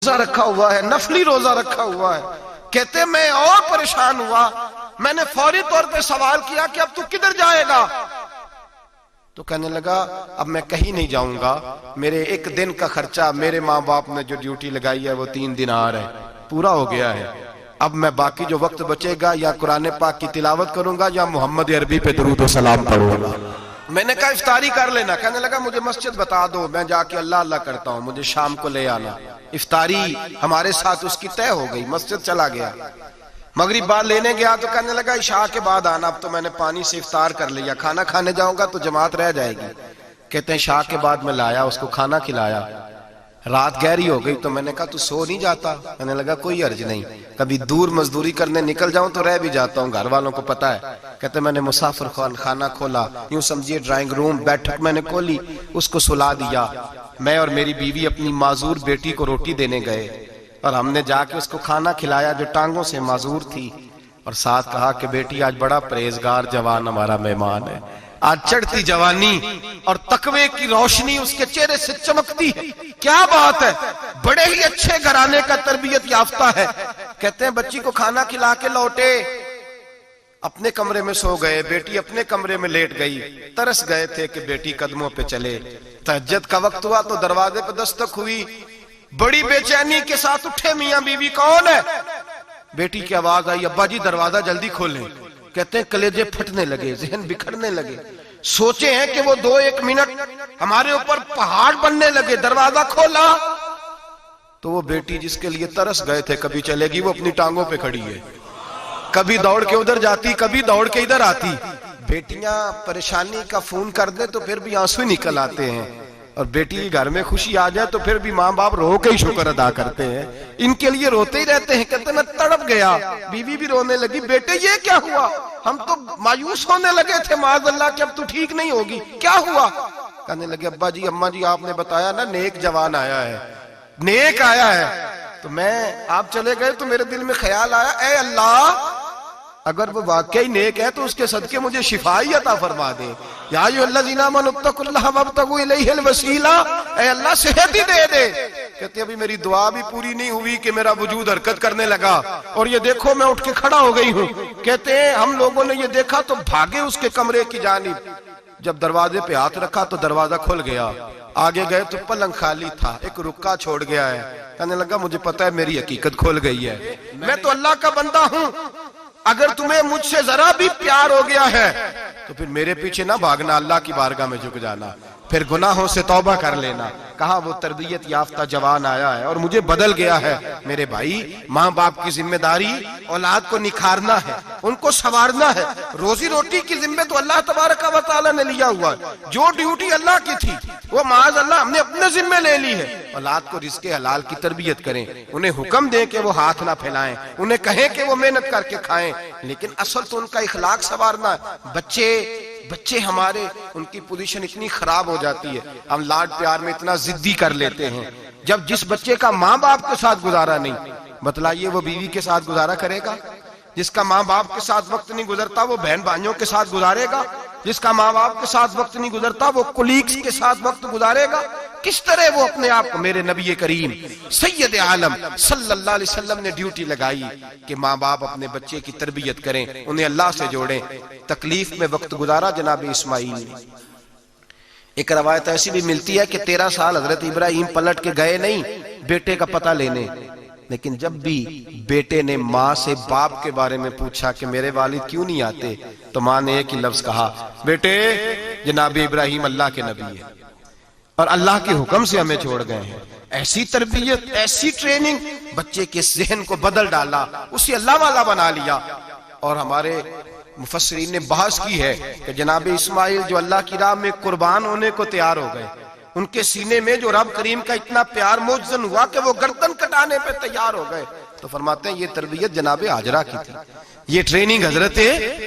روزہ رکھا ہوا ہے، نفلی روزہ رکھا ہوا ہے. کہتے میں اور پریشان ہوا، میں نے فوری طور پہ سوال کیا کہ اب تو کدھر جائے گا؟ تو کہنے لگا اب میں کہیں نہیں جاؤں گا، میرے ایک دن کا خرچہ میرے ماں باپ نے جو ڈیوٹی لگائی ہے وہ 3 دینار ہے، پورا ہو گیا ہے. اب میں باقی جو وقت بچے گا یا قرآن پاک کی تلاوت کروں گا یا محمد عربی پہ درود و سلام پڑھوں گا. میں نے کہا افطاری کر لینا. کہنے لگا مجھے مسجد بتا دو، میں جا کے اللہ اللہ کرتا ہوں، مجھے شام کو لے آنا. افطاری ہمارے ساتھ اس کی طے ہو گئی، مسجد چلا گیا. مغرب بعد لینے گیا تو کہنے لگا عشاء کے بعد آنا، اب تو میں نے پانی سے افطار کر لیا، کھانا کھانے جاؤں گا تو جماعت رہ جائے گی. کہتے ہیں عشاء کے بعد میں لایا، اس کو کھانا کھلایا. رات گہری ہو گئی تو میں نے کہا تو سو نہیں جاتا؟ کہنے لگا کوئی عرض نہیں، کبھی دور مزدوری کرنے نکل جاؤں تو رہ بھی جاتا ہوں، گھر والوں کو پتا ہے. کہتے میں نے مسافر خانہ کھولا، یوں سمجھیے ڈرائنگ روم بیٹھک میں نے کھولی، اس کو سلا دیا. میں اور میری بیوی اپنی معذور بیٹی کو روٹی دینے گئے اور ہم نے جا کے اس کو کھانا کھلایا جو ٹانگوں سے معذور تھی، اور ساتھ کہا کہ بیٹی آج بڑا پرہیزگار جوان ہمارا مہمان ہے، آج چڑھتی جوانی اور تقوی کی روشنی اس کے چہرے سے چمکتی ہے، کیا بات ہے، بڑے ہی اچھے گھرانے کا تربیت یافتہ ہے. کہتے ہیں بچی کو کھانا کھلا کے لوٹے، اپنے کمرے میں سو گئے، بیٹی اپنے کمرے میں لیٹ گئی. ترس گئے تھے کہ بیٹی قدموں پہ چلے. تہجد کا وقت ہوا تو دروازے پہ دستک ہوئی، بڑی بے چینی کے ساتھ اٹھے میاں بیوی، کون ہے؟ بیٹی کی آواز آئی ابا جی دروازہ جلدی کھولیں. کہتے ہیں کلیجے پھٹنے لگے، ذہن بکھرنے لگے، سوچے ہیں کہ وہ 2-1 منٹ ہمارے اوپر پہاڑ بننے لگے. دروازہ کھولا تو وہ بیٹی جس کے لیے ترس گئے تھے کبھی چلے گی، وہ اپنی ٹانگوں پہ کھڑی ہے، کبھی دوڑ کے ادھر جاتی، کبھی دوڑ کے ادھر آتی. بیٹیاں پریشانی کا فون کر دیں تو پھر بھی آنسو نکل آتے ہیں، اور بیٹی گھر میں خوشی آ جائے تو پھر بھی ماں باپ رو کے ہی شکر ادا کرتے ہیں. ان کے لیے روتے ہی رہتے ہیں. کہتے میں تڑپ گیا، بیوی بھی رونے لگی، بیٹے یہ کیا ہوا؟ ہم تو مایوس ہونے لگے تھے معاذ اللہ کہ اب تو ٹھیک نہیں ہوگی، کیا ہوا؟ کہنے لگے ابا جی اماں جی آپ نے بتایا نا نیک جوان آیا ہے، نیک آیا ہے، تو میں آپ چلے گئے تو میرے دل میں خیال آیا اے اللہ اگر وہ واقعی نیک ہے تو اس کے صدقے مجھے شفائی عطا فرما دے. یا ایھا الذین آمنوا اتقوا اللہ وابتغوا الیہ الوسیلہ، اے اللہ صحت ہی دے دے. کہتے ابھی میری دعا بھی پوری نہیں ہوئی کہ میرا وجود حرکت کرنے لگا، اور یہ دیکھو میں اٹھ کے کھڑا ہو گئی ہوں. کہتے ہیں ہم لوگوں نے یہ دیکھا تو بھاگے اس کے کمرے کی جانب. جب دروازے پہ ہاتھ رکھا تو دروازہ کھل گیا، آگے گئے تو پلنگ خالی تھا، ایک رکا چھوڑ گیا ہے. کہنے لگا مجھے پتا ہے میری حقیقت کھل گئی ہے، میں تو اللہ کا بندہ ہوں، اگر تمہیں مجھ سے ذرا بھی پیار ہو گیا ہے تو پھر میرے پیچھے نہ بھاگنا، اللہ کی بارگاہ میں جھک جانا، پھر گناہوں سے توبہ کر لینا. کہا وہ تربیت یافتہ جوان آیا ہے اور مجھے بدل گیا ہے. میرے بھائی ماں باپ کی ذمہ داری اولاد کو نکھارنا ہے، ان کو سنوارنا ہے. روزی روٹی کی ذمہ تو اللہ تبارک و تعالی نے لیا ہوا ہے، جو ڈیوٹی اللہ کی تھی وہ معاذ اللہ ہم نے اپنے ذمہ لے لی ہے. اولاد کو رزق حلال کی تربیت کریں، انہیں حکم دیں کہ وہ ہاتھ نہ پھیلائیں، انہیں کہیں کہ وہ محنت کر کے کھائیں، لیکن اصل تو ان کا اخلاق سنوارنا ہے. بچے ہمارے ان کی پوزیشن اتنی خراب ہو جاتی ہے، ہم لاڈ پیار میں اتنا ضدی کر لیتے ہیں. جب جس بچے کا ماں باپ کے ساتھ گزارا نہیں، بتلائیے وہ بیوی کے ساتھ گزارا کرے گا؟ جس کا ماں باپ کے ساتھ وقت نہیں گزرتا وہ بہن بھائیوں کے ساتھ گزارے گا؟ جس کا ماں باپ کے ساتھ وقت نہیں گزرتا وہ کولیگز کے ساتھ وقت گزارے گا؟ کس طرح وہ اپنے آپ کو، میرے نبی کریم سید عالم صلی اللہ علیہ وسلم نے ڈیوٹی لگائی کہ ماں باپ اپنے بچے کی تربیت کریں، انہیں اللہ سے جوڑیں. تکلیف میں وقت گزارا جناب اسماعیل نے. ایک روایت ایسی بھی ملتی ہے کہ 13 سال حضرت ابراہیم پلٹ کے گئے نہیں بیٹے کا پتہ لینے، لیکن جب بھی بیٹے نے ماں سے باپ کے بارے میں پوچھا کہ میرے والد کیوں نہیں آتے تو ماں نے ایک ہی لفظ کہا، بیٹے جناب ابراہیم اللہ کے نبی ہے اور اللہ کے حکم سے ہمیں چھوڑ گئے ہیں. ایسی تربیت، ایسی ٹریننگ بچے کے ذہن کو بدل ڈالا، اسے اللہ والا بنا لیا. اور ہمارے مفسرین نے بحث کی ہے کہ جناب اسماعیل جو اللہ کی راہ میں قربان ہونے کو تیار ہو گئے، ان کے سینے میں جو رب کریم کا اتنا پیار موجزن ہوا کہ وہ گردن کٹانے پہ تیار ہو گئے. تو فرماتے ہیں یہ تربیت جناب ہاجرہ کی تھی، یہ ٹریننگ حضرت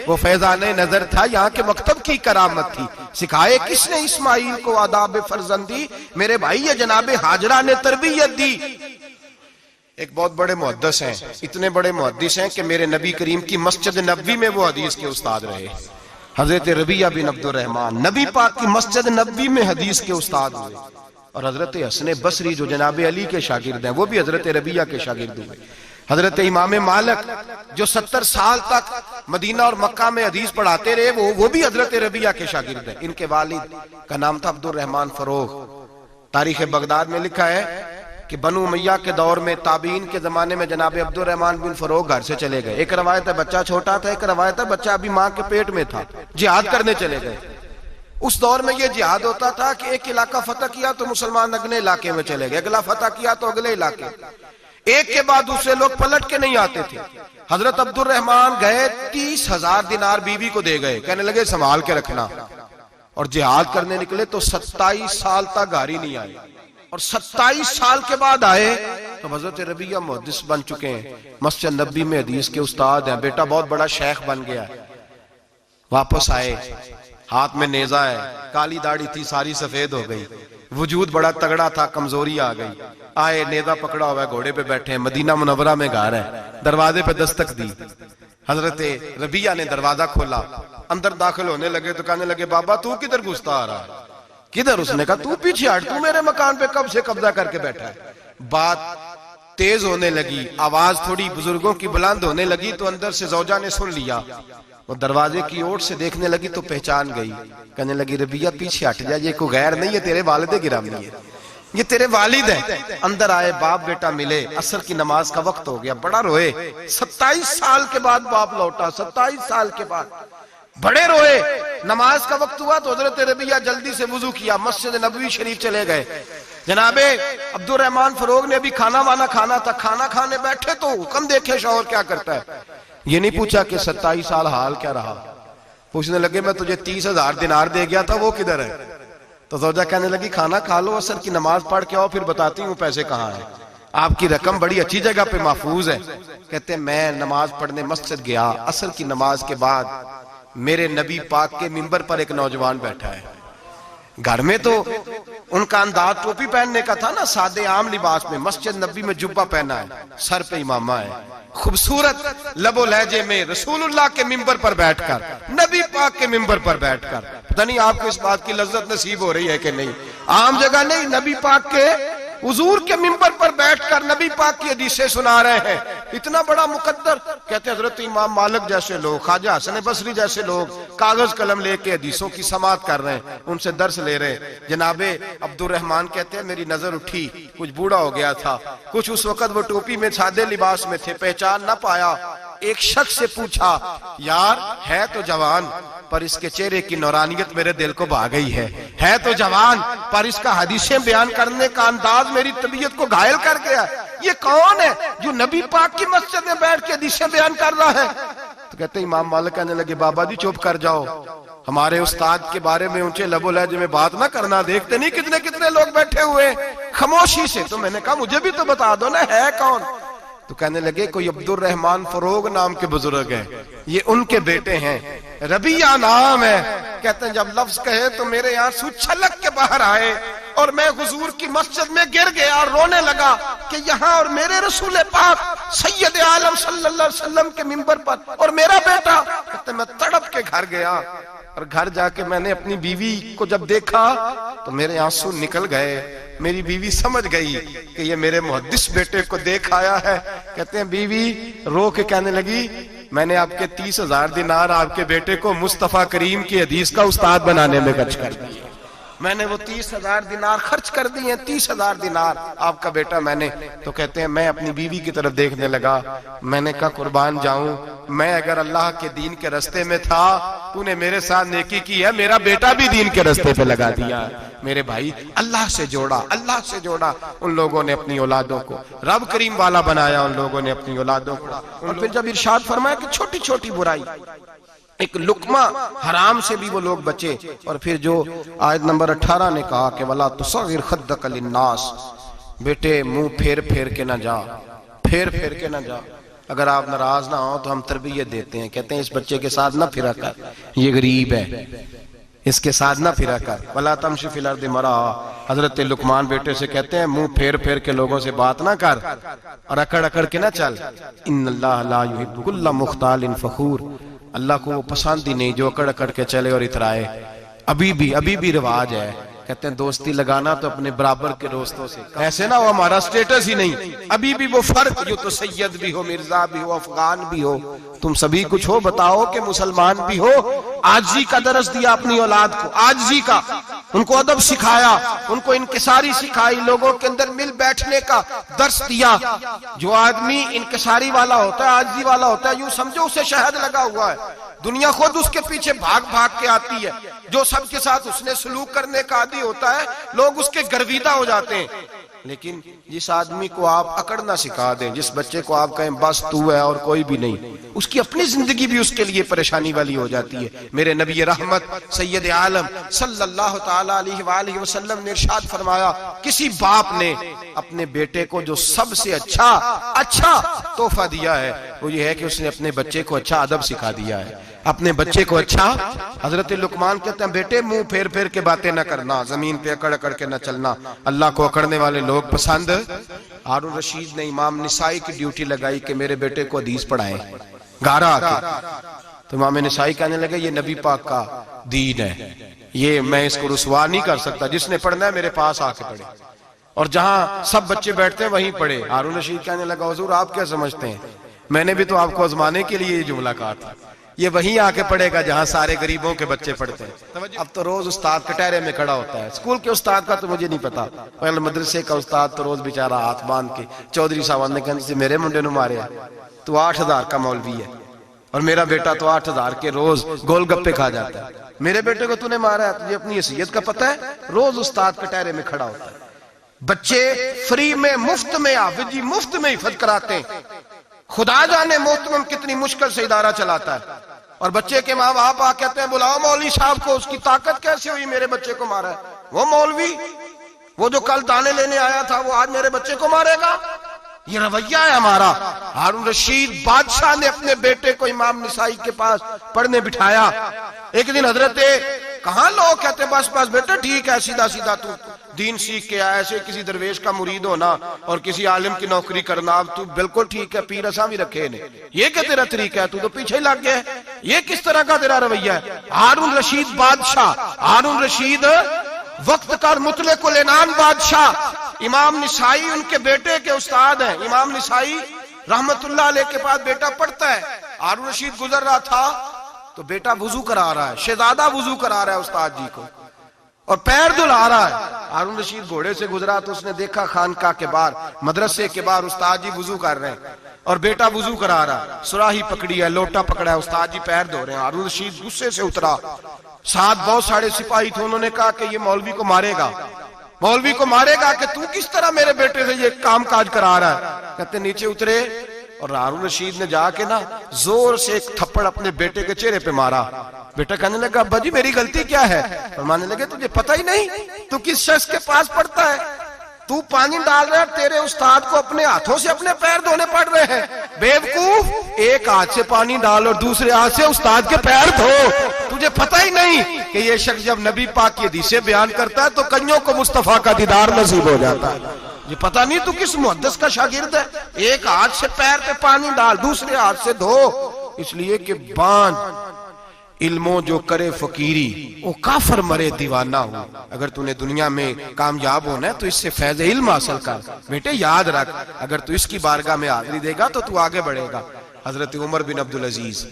وہ فیضان نظر تھا، یہاں کے مکتب کی کرامت تھی. سکھائے کس نے اسماعیل کو آداب فرزندی؟ میرے بھائی یہ جناب ہاجرہ نے تربیت دی. ایک بہت بڑے محدث ہیں، اتنے بڑے محدث ہیں کہ میرے نبی کریم کی مسجد نبوی میں وہ حدیث کے استاد رہے. حضرت ربیعہ بن عبد الرحمن نبی پاک کی مسجد نبوی میں حدیث کے استاد ہوئے. اور حضرت حسن بصری جو جناب علی کے شاگرد ہیں وہ بھی حضرت ربیہ کے شاگرد ہوئے. حضرت امام مالک جو 70 سال تک مدینہ اور مکہ میں حدیث پڑھاتے رہے وہ بھی حضرت ربیہ کے شاگرد ہیں. ان کے والد کا نام تھا عبد الرحمن فروغ. تاریخ بغداد میں لکھا ہے کہ بنو امیہ کے دور میں تابعین کے زمانے میں جناب عبد الرحمن بن فروغ گھر سے چلے گئے. ایک روایت ہے بچہ چھوٹا تھا, ایک روایت ہے بچہ ابھی ماں کے پیٹ میں تھا, جہاد کرنے چلے گئے. اس دور میں یہ جہاد ہوتا تھا کہ ایک علاقہ فتح کیا تو مسلمان اگلے علاقے میں چلے گئے, اگلا فتح کیا تو اگلے علاقے, ایک کے بعد دوسرے لوگ پلٹ کے نہیں آتے تھے. حضرت عبد الرحمن گئے 30,000 دینار بیوی کو دے گئے, کہنے لگے سنبھال کے رکھنا. اور جہاد کرنے نکلے تو 27 سال تک گھر ہی نہیں آئے, اور 27 سال کے بعد آئے تو حضرت ربیہ محدث بن چکے ہیں, مسجد نبی میں حدیث کے استاد ہیں, بیٹا بہت بڑا شیخ بن گیا. واپس آئے, ہاتھ میں نیزہ ہے, کالی داڑھی تھی ساری سفید ہو گئی, وجود بڑا تگڑا تھا, کمزوری آ گئی. آئے, نیزہ پکڑا ہوا ہے, گھوڑے پہ بیٹھے ہیں, مدینہ منورہ میں گھر ہے, دروازے پہ دستک دی. حضرت ربیہ نے دروازہ کھولا, اندر داخل ہونے لگے تو کہنے لگے بابا تو کدھر گھستا آ رہا ہے؟ کدھر؟ اس نے کہا تو پیچھے ہٹ, تو میرے مکان پہ کب سے قبضہ کر کے بیٹھا ہے. بات تیز ہونے لگی, آواز تھوڑی بزرگوں کی بلند ہونے لگی تو اندر سے زوجہ نے سن لیا. وہ دروازے کی اوٹ سے دیکھنے لگی تو پہچان گئی, کہنے لگی ربیہ پیچھے ہٹ جا, یہ کوئی غیر نہیں ہے, تیرے والد گرامی ہے, یہ تیرے والد ہیں. اندر آئے, باپ بیٹا ملے, عصر کی نماز کا وقت ہو گیا, بڑا روئے. 27 سال کے بعد باپ لوٹا, 27 سال کے بعد بڑے روئے. نماز کا وقت ہوا تو حضرت ربیہ جلدی سے وضو کیا, مسجد نبوی شریف چلے گئے. جناب عبد الرحمن فروغ نے ابھی کھانا وانا کھانا تھا, کھانا کھانے بیٹھے تو حکم دیکھے شوہر کیا کرتا ہے. یہ نہیں پوچھا کہ 27 سال حال کیا رہا, پوچھنے لگے میں تجھے 30,000 دینار دے گیا تھا, وہ کدھر ہے؟ تو زوجہ کہنے لگی کھانا کھا لو, عصر کی نماز پڑھ کے آؤ, پھر بتاتی ہوں پیسے کہاں ہیں. آپ کی رقم بڑی اچھی جگہ پہ محفوظ ہے. کہتے ہیں میں نماز پڑھنے مسجد گیا, عصر کی نماز کے بعد میرے نبی پاک کے منبر پر ایک نوجوان بیٹھا ہے. گھر میں تو ان کا انداز ٹوپی پہننے کا تھا نا, سادے عام لباس میں, مسجد نبی میں جبہ پہنا ہے, سر پہ امامہ ہے, خوبصورت لب و لہجے میں رسول اللہ کے منبر پر بیٹھ کر, نبی پاک کے منبر پر بیٹھ کر. پتہ نہیں آپ کو اس بات کی لذت نصیب ہو رہی ہے کہ نہیں, عام جگہ نہیں, نبی پاک کے حضور کے منبر پر بیٹھ کر نبی پاک کی حدیثیں سنا رہے ہیں. اتنا بڑا مقدر. کہتے ہیں حضرت امام مالک جیسے لوگ, خواجہ حسن بصری جیسے لوگ کاغذ قلم لے کے حدیثوں کی سماعت کر رہے ہیں, ان سے درس لے رہے ہیں. جناب عبد الرحمن کہتے ہیں میری نظر اٹھی, کچھ بوڑھا ہو گیا تھا, کچھ اس وقت وہ ٹوپی میں سادے لباس میں تھے, پہچان نہ پایا. ایک شخص سے پوچھا یار ہے تو جوان پر اس کے چہرے کی نورانیت میرے دل کو بھا گئی ہے تو جوان پر اس کا حدیثیں بیان کرنے کا انداز میری طبیعت کو گھائل کر گیا. یہ کون ہے جو نبی پاک کی مسجد میں بیٹھ کے حدیثیں بیان کر رہا ہے؟ تو کہتے ہیں امام مالک کہنے لگے بابا جی چپ کر جاؤ, ہمارے استاد کے بارے میں اونچے لب و لہجے میں بات نہ کرنا, دیکھتے نہیں کتنے کتنے لوگ بیٹھے ہوئے خاموشی سے. تو میں نے کہا مجھے بھی تو بتا دو نا ہے کون. تو کہنے لگے کوئی عبد الرحمن فروغ نام کے بزرگ ہیں, یہ ان کے بیٹے ہیں, ربیہ نام ہے. کہتے ہیں جب لفظ کہے تو میرے آنسو چھلک کے باہر آئے اور میں حضور کی مسجد میں گر گیا اور رونے لگا کہ یہاں اور میرے رسول پاک سید عالم صلی اللہ علیہ وسلم کے منبر پر اور میرا بیٹا. کہتے ہیں میں تڑپ کے گھر گیا اور گھر جا کے میں نے اپنی بیوی کو جب دیکھا تو میرے آنسو نکل گئے. میری بیوی سمجھ گئی کہ یہ میرے محدث بیٹے کو دیکھ آیا ہے. کہتے ہیں بیوی رو کے کہنے لگی میں نے آپ کے 30,000 دینار آپ کے بیٹے کو مصطفیٰ کریم کی حدیث کا استاد بنانے میں خرچ کر دیے. میں نے وہ 30,000 دینار خرچ کر دیے, 30,000 دینار آپ کا بیٹا میں نے. تو کہتے ہیں میں اپنی بیوی کی طرف دیکھنے لگا, میں نے کہا قربان جاؤں, میں اگر اللہ کے دین کے رستے میں تھا تو نے میرے ساتھ نیکی کی ہے, میرا بیٹا بھی دین کے رستے پہ لگا دیا. میرے بھائی اللہ سے جوڑا ان لوگوں نے اپنی اولادوں کو, رب کریم والا بنایا ان لوگوں نے اپنی اولادوں کو. اور پھر جب ارشاد فرمایا کہ چھوٹی چھوٹی برائی, ایک لقمہ حرام سے بھی وہ لوگ بچے. اور پھر جو آیت نمبر 18 نے کہا کہ وَلَا تُصَغِّرْ خَدَّكَ لِلنَّاسِ, بیٹے منہ پھیر کے نہ جا, پھیر کے نہ جا. اگر آپ ناراض نہ ہو تو ہم تربیت دیتے ہیں, کہتے ہیں اس بچے کے ساتھ نہ پھرا کر, یہ غریب ہے, اس کے ساتھ نہ پھرا کر. وَلَا تَمْشِ فِي الْأَرْضِ مَرَحًا, حضرت لقمان بیٹے سے کہتے ہیں منہ پھیر کے لوگوں سے بات نہ کر اور اکڑ کے نہ چل. إِنَّ اللَّهَ لَا يُحِبُّ كُلَّ مُخْتَالٍ فَخُورٍ, اللہ کو وہ پسند ہی نہیں جو اکڑ کے چلے اور اترائے. ابھی بھی رواج ہے کہتے ہیں دوستی لگانا تو اپنے برابر کے دوستوں سے، ایسے نہ وہ ہمارا سٹیٹس ہی نہیں، ابھی بھی وہ فرق، جو تو سید بھی ہو، مرزا بھی ہو، افغان بھی ہو، تم سبھی کچھ ہو، بتاؤ کہ مسلمان بھی ہو۔ عاجزی کا درس دیا اپنی اولاد کو، عاجزی کا، ان کو ادب سکھایا، ان کو انکساری سکھائی، لوگوں کے اندر مل بیٹھنے کا درس دیا۔ جو آدمی انکساری والا ہوتا ہے، عاجزی والا ہوتا ہے، یوں سمجھو اسے شہد لگا ہوا ہے، دنیا خود اس کے پیچھے بھاگ بھاگ کے آتی ہے۔ جو سب کے ساتھ اس نے سلوک کرنے کا عادی ہوتا ہے، لوگ اس کے گرویدہ ہو جاتے ہیں۔ لیکن جس آدمی کو آپ اکڑنا سکھا دیں، جس بچے کو آپ کہیں بس تو ہے اور کوئی بھی نہیں، اس کی اپنی زندگی بھی اس کے لیے پریشانی والی ہو جاتی ہے۔ میرے نبی رحمت سید عالم صلی اللہ تعالی علیہ وآلہ وسلم نے ارشاد فرمایا، کسی باپ نے اپنے بیٹے کو جو سب سے اچھا تحفہ دیا ہے وہ یہ ہے کہ اس نے اپنے بچے کو اچھا ادب سکھا دیا ہے، اپنے بچے کو اچھا۔ حضرت لقمان کہتے ہیں بیٹے منہ پھیر پھیر کے باتیں نہ کرنا، زمین پہ اکڑ اکڑ کے نہ چلنا، اللہ کو اکڑنے والے لوگ پسند۔ ہارون رشید نے امام نسائی کی ڈیوٹی لگائی کہ میرے بیٹے کو حدیث پڑھائیں گھر آ کے، تو امام نسائی کہنے لگے یہ نبی پاک کا دین ہے، یہ میں اس کو رسوا نہیں کر سکتا، جس نے پڑھنا ہے میرے پاس آ کے پڑھے، اور جہاں سب بچے بیٹھتے ہیں وہیں پڑھے۔ ہارون رشید کہنے لگا حضور آپ کیا سمجھتے ہیں، میں نے بھی تو آپ کو آزمانے کے لیے یہ جملہ کہا تھا، یہ وہیں آ کے پڑھے گا جہاں سارے غریبوں کے بچے پڑھتے ہیں۔ اب تو روز استاد کٹہرے میں کھڑا ہوتا ہے، اسکول کے استاد کا تو مجھے نہیں پتا، مدرسے کا استاد تو روز بیچارہ ہاتھ باندھ کے چودھری صاحب نے کہا میرے منڈے نو مارے تو 8,000 کا مولوی ہے، اور میرا بیٹا تو 8,000 کے روز گول گپے کھا جاتا ہے، میرے بیٹے کو تو نے مارا ہے، تجھے اپنی حیثیت کا پتہ ہے؟ روز استاد کٹہرے میں کھڑا ہوتا ہے۔ بچے فری میں، مفت میں، حافظ جی مفت میں حفظ کراتے ہیں، خدا جانے محترم کتنی مشکل سے ادارہ چلاتا ہے، اور بچے کے ماں باپ آ کہتے ہیں بلاؤ مولوی صاحب کو، اس کی طاقت کیسے ہوئی میرے بچے کو مارا ہے؟ وہ مولوی وہ جو کل دانے لینے آیا تھا وہ آج میرے بچے کو مارے گا؟ یہ رویہ ہے ہمارا۔ ہارون رشید بادشاہ نے اپنے بیٹے کو امام نسائی کے پاس پڑھنے بٹھایا۔ ایک دن حضرت کہاں لوگ کہتے بس بیٹا ٹھیک ہے، سیدھا سیدھا تو دین سیکھ کے آیا، ایسے کسی درویش کا مرید ہونا اور کسی عالم کی نوکری کرنا، اب تو بالکل ٹھیک ہے، پیر اساں بھی رکھے نے، یہ کہ تیرا طریقہ ہے، تو پیچھے لگ گیا ہے، یہ کس طرح کا تیرا رویہ ہے؟ ہارون رشید بادشاہ، ہارون رشید وقت کا مطلق العنان بادشاہ، امام نسائی ان کے بیٹے کے استاد ہیں، امام نسائی رحمت اللہ علیہ کے پاس بیٹا پڑھتا ہے۔ ہارون رشید گزر رہا تھا تو بیٹا وضو کرا رہا ہے، شہزادہ وضو کرا رہا ہے استاد جی کو، اور پیر دھلا رہا ہے۔ ہارون رشید گھوڑے سے گزرا تو اس نے دیکھا خانقاہ کے باہر، مدرسے کے باہر استاد جی وضو کر رہے ہیں اور بیٹا وضو کرا رہا ہے، سراہی پکڑی ہے، لوٹا پکڑا ہے، استاد جی پیر دھو رہے ہیں۔ ہارون رشید غصے سے اترا، ساتھ بہت سارے سپاہی تھے، انہوں نے کہا کہ یہ مولوی کو مارے گا، مولوی کو مارے گا کہ تو کس طرح میرے بیٹے سے یہ کام کاج کرا رہا ہے؟ کہتے نیچے اترے اور ہارون رشید نے جا کے نا زور سے ایک تھپڑ اپنے بیٹے کے چہرے پہ مارا۔ بیٹا کہنے لگا ابا جی میری غلطی کیا ہے؟ فرمانے لگے تجھے پتہ ہی نہیں تو کس شخص کے پاس پڑھتا ہے؟ تو پانی ڈال رہا ہے، تیرے استاد کو اپنے ہاتھوں سے اپنے پیر دھونے پڑ رہے ہیں، بیوقوف، ایک ہاتھ سے پانی ڈال اور دوسرے ہاتھ سے استاد کے پیر دھو، تجھے پتہ ہی نہیں کہ یہ شخص جب نبی پاک کی حدیثیں بیان کرتا ہے تو کئیوں کو مصطفیٰ کا دیدار نصیب ہو جاتا ہے۔ یہ پتہ نہیں تو کس محدث کا شاگرد ہے، ایک ہاتھ سے پیر پہ پانی ڈال دوسرے ہاتھ سے دھو، اس لیے کہ بان علموں جو کرے فقیری وہ کافر مرے دیوانہ ہو۔ اگر تو نے دنیا میں کامیاب ہونا ہے تو اس سے فیض علم حاصل کر، بیٹے یاد رکھ، اگر تو اس کی بارگاہ میں حاضری دے گا تو آگے بڑھے گا۔ حضرت عمر بن عبدالعزیز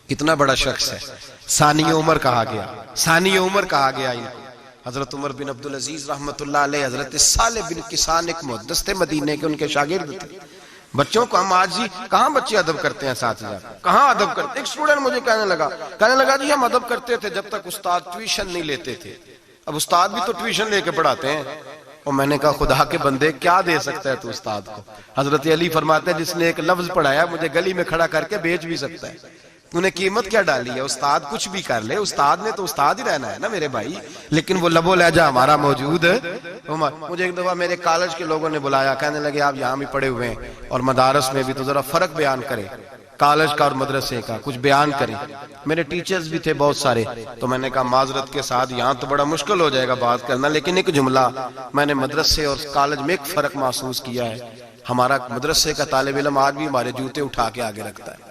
کتنا بڑا شخص ہے، ثانی عمر کہا گیا، ثانی عمر کہا گیا ان کو۔ حضرت عمر بن عبدالعزیز رحمت اللہ علیہ، حضرت صالح بن کسان ایک محدث تھے مدینے کے، ان کے شاگرد تھے۔ بچوں کو ہم آج ہی کہاں بچے ادب کرتے ہیں ساتھ جا کہاں ادب کرتے؟ ایک اسٹوڈنٹ مجھے کہنے لگا جی ہم ادب کرتے تھے جب تک استاد ٹیوشن نہیں لیتے تھے، اب استاد بھی تو ٹیوشن لے کے پڑھاتے ہیں۔ اور میں نے کہا خدا کے بندے کیا دے سکتا ہے تو استاد کو؟ حضرت علی فرماتے ہیں جس نے ایک لفظ پڑھایا مجھے گلی میں کھڑا کر کے بیچ بھی سکتا ہے، تو نے قیمت کیا ڈالی ہے؟ استاد کچھ بھی کر لے، استاد نے تو استاد ہی رہنا ہے نا میرے بھائی، لیکن وہ لب و لہجہ ہمارا موجود ہے۔ مجھے ایک دفعہ میرے کالج کے لوگوں نے بلایا، کہنے لگے آپ یہاں بھی پڑھے ہوئے ہیں اور مدارس میں بھی، تو ذرا فرق بیان کریں کالج کا اور مدرسے کا، کچھ بیان کریں۔ میرے ٹیچرز بھی تھے بہت سارے، تو میں نے کہا معذرت کے ساتھ یہاں تو بڑا مشکل ہو جائے گا بات کرنا، لیکن ایک جملہ میں نے مدرسے اور کالج میں ایک فرق محسوس کیا ہے، ہمارا مدرسے کا طالب علم آج بھی ہمارے جوتے اٹھا کے آگے رکھتا ہے،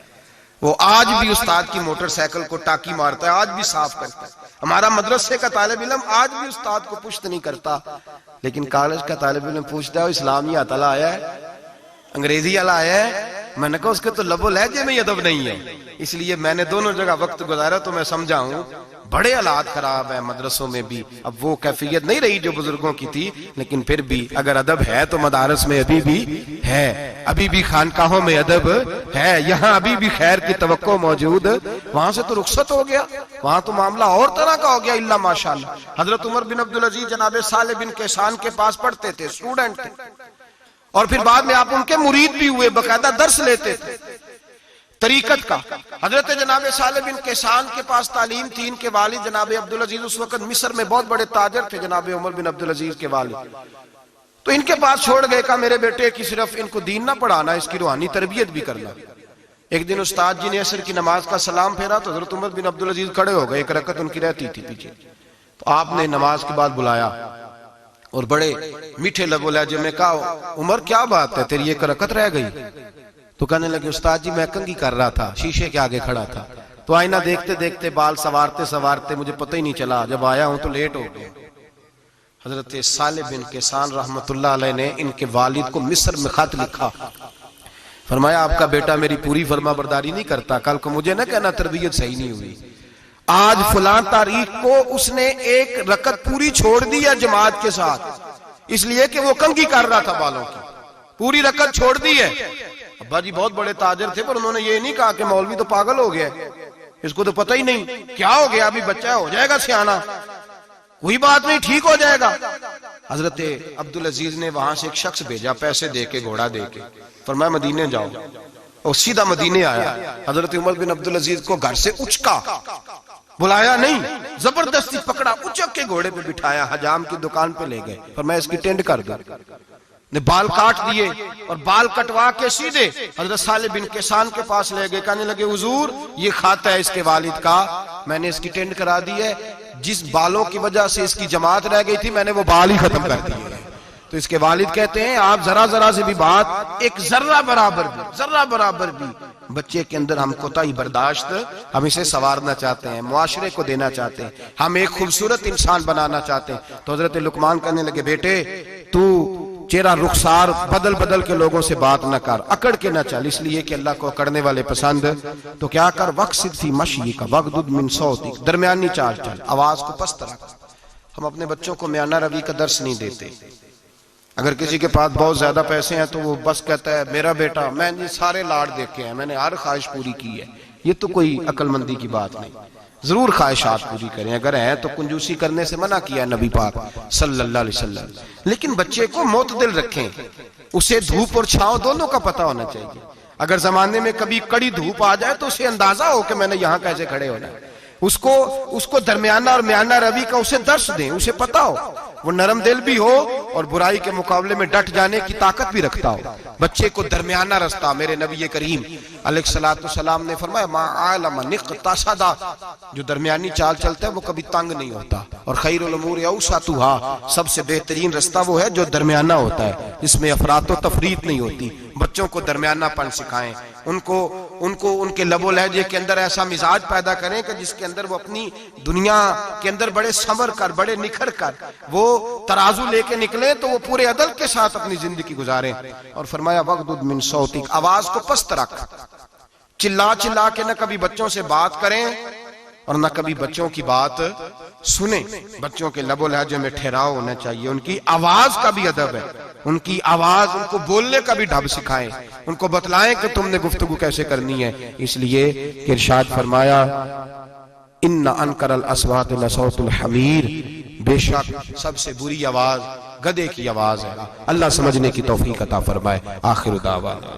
وہ آج بھی استاد کی موٹر سائیکل کو ٹاکی مارتا ہے، آج بھی صاف کرتا ہے، ہمارا مدرسے کا طالب علم آج بھی استاد کو پشت نہیں کرتا، لیکن کالج کا طالب علم پوچھتا ہے اسلامی اتلا آیا ہے، انگریزی والا آیا ہے؟ میں نے کہا اس کے تو لب و لہجے میں ادب نہیں ہے۔ اس لیے میں نے دونوں جگہ وقت گزارا تو میں سمجھا ہوں بڑے حالات خراب ہیں مدرسوں میں بھی۔ اب وہ کیفیت نہیں رہی جو بزرگوں کی تھی، لیکن پھر بھی اگر ادب ہے تو مدارس میں ابھی بھی ہے، ابھی بھی خانقاہوں میں ادب ہے، یہاں ابھی بھی خیر کی توقع موجود۔ وہاں سے تو رخصت ہو گیا، وہاں تو معاملہ اور طرح کا ہو گیا الا ماشاءاللہ۔ حضرت عمر بن عبدالعزیز جناب صالح بن کیسان کے پاس پڑھتے تھے، اسٹوڈنٹ تھے، اور پھر بعد میں آپ ان کے مرید بھی ہوئے، باقاعدہ درس لیتے تھے طریقت کا۔ حضرت جناب صالح بن کیسان کے پاس تعلیم تھی، ان کے والد جناب عبدالعزیز اس وقت مصر میں بہت بڑے تاجر تھے، جناب عمر بن عبدالعزیز کے والد۔ تو ان کے پاس چھوڑ گئے، کہا میرے بیٹے کی صرف ان کو دین نہ پڑھانا، اس کی روحانی تربیت بھی کرنا۔ ایک دن استاد جی نے عصر کی نماز کا سلام پھیرا تو حضرت عمر بن عبدالعزیز کھڑے ہو گئے، ایک رکعت ان کی رہتی تھی پیچھے، تو آپ نے نماز کے بعد بلایا اور بڑے میٹھے لب و لہجے میں کہا عمر کیا بات ہے تیری ایک رکعت رہ گئی؟ تو کہنے لگے استاد جی میں کنگھی کر رہا تھا، شیشے کے آگے کھڑا تھا، تو آئینہ دیکھتے دیکھتے بال سوارتے سوارتے مجھے پتہ ہی نہیں چلا، جب آیا ہوں تو لیٹ ہو گیا۔ حضرت صالح بن کیسان رحمت اللہ علیہ نے ان کے والد کو مصر میں خط لکھا، فرمایا آپ کا بیٹا میری پوری فرما برداری نہیں کرتا، کل کو مجھے نہ کہنا تربیت صحیح نہیں ہوئی۔ آج فلاں تاریخ کو اس نے ایک رکعت پوری چھوڑ دی ہے جماعت کے ساتھ، اس لیے کہ وہ کنگھی کر رہا تھا بالوں کی، پوری رکعت چھوڑ دی ہے۔ ابا جی بہت بڑے تاجر تھے، پر انہوں نے یہ نہیں کہا کہ مولوی تو پاگل ہو گیا، اس کو تو پتہ ہی نہیں کیا ہو گیا، ابھی بچہ ہو جائے گا سیانا، کوئی بات نہیں ٹھیک ہو جائے گا۔ حضرت عبدالعزیز نے وہاں سے ایک شخص بھیجا، پیسے دے کے گھوڑا دے کے، فرمایا مدینے جاؤ، اور سیدھا مدینے آیا۔ حضرت عمر بن عبدالعزیز کو گھر سے اچکا، بلایا نہیں، زبردستی پکڑا، اچک کے گھوڑے پہ بٹھایا، حجام کی دکان پہ لے گئے، فرمایا اس کی ٹینڈ کر دو، نے بال کاٹ دیے اور بال کٹوا کے سیدھے حضرت صالح بن کیسان کے پاس لے گئے، کہنے لگے حضور یہ کھاتا ہے اس کے والد کا، میں نے اس کی ٹینڈ کرا دی ہے، جس بالوں کی وجہ سے اس کی جماعت رہ گئی تھی میں نے وہ بال ہی ختم کر دیے۔ تو اس کے والد کہتے ہیں آپ ذرا سے بھی بات، ایک ذرہ برابر بھی بچے کے اندر ہم کوتاہی برداشت، ہم اسے سنوارنا چاہتے ہیں، معاشرے کو دینا چاہتے ہیں، ہم ایک خوبصورت انسان بنانا چاہتے ہیں۔ تو حضرت لقمان کہنے لگے بیٹے تو چہرہ رخسار بدل کے لوگوں سے بات نہ کر، اکڑ کے نہ چل، اس لیے کہ اللہ کو اکڑنے والے پسند۔ تو کیا کر وقصد فی مشی کا وغضض من صوتک، درمیانی چال چل، آواز کو پست رکھ۔ ہم اپنے بچوں کو میانہ روی کا درس نہیں دیتے۔ اگر کسی کے پاس بہت زیادہ پیسے ہیں تو وہ بس کہتا ہے میرا بیٹا، میں نے سارے لاڑ دیکھے ہیں، میں نے ہر خواہش پوری کی ہے، یہ تو کوئی عقل مندی کی بات نہیں۔ ضرور خواہشات پوری کریں، اگر ہیں تو کنجوسی کرنے سے منع کیا ہے نبی پاک صلی اللہ علیہ وسلم، لیکن بچے کو معتدل رکھیں، اسے دھوپ اور چھاؤں دونوں کا پتہ ہونا چاہیے۔ اگر زمانے میں کبھی کڑی دھوپ آ جائے تو اسے اندازہ ہو کہ میں نے یہاں کیسے کھڑے ہونا ہے، اس کو درمیانہ اور میانہ روی کا اسے درس دیں، اسے پتہ ہو، وہ نرم دل بھی ہو اور برائی کے مقابلے میں ڈٹ جانے کی طاقت بھی رکھتا ہو۔ بچے کو درمیانہ رستہ، میرے نبی کریم علیہ السلام نے فرمایا ما عالم نقتصد، جو درمیانی چال چلتا ہے وہ کبھی تنگ نہیں ہوتا، اور خیر الامور اوسطھا، سب سے بہترین رستہ وہ ہے جو درمیانہ ہوتا ہے، جس میں افراط و تفریط نہیں ہوتی۔ بچوں کو درمیانہ پن سکھائیں، ان کو ان کے لب و لہجے کے اندر ایسا مزاج پیدا کریں کہ جس کے اندر وہ اپنی دنیا کے اندر بڑے سنور کر، بڑے نکھر کر وہ ترازو لے کے نکلیں تو وہ پورے عدل کے ساتھ اپنی زندگی گزاریں۔ اور فرمایا وغضض من صوتک، آواز کو پست رکھ، چلا کے نہ کبھی بچوں سے بات کریں اور نہ کبھی بچوں کی بات سنیں۔ بچوں کے لب و لہجے میں ٹھہراؤ ہونا چاہیے، ان کی آواز کا بھی ادب ہے، ان کی آواز، ان کو بولنے کا بھی ڈھب سکھائیں، ان کو بتلائیں کہ تم نے گفتگو کیسے کرنی ہے۔ اس لیے کہ ارشاد فرمایا ان انکر الاصوات لصوت الحمیر، بے شک سب سے بری آواز گدھے کی آواز ہے۔ اللہ سمجھنے کی توفیق عطا فرمائے۔ آخر دعوانا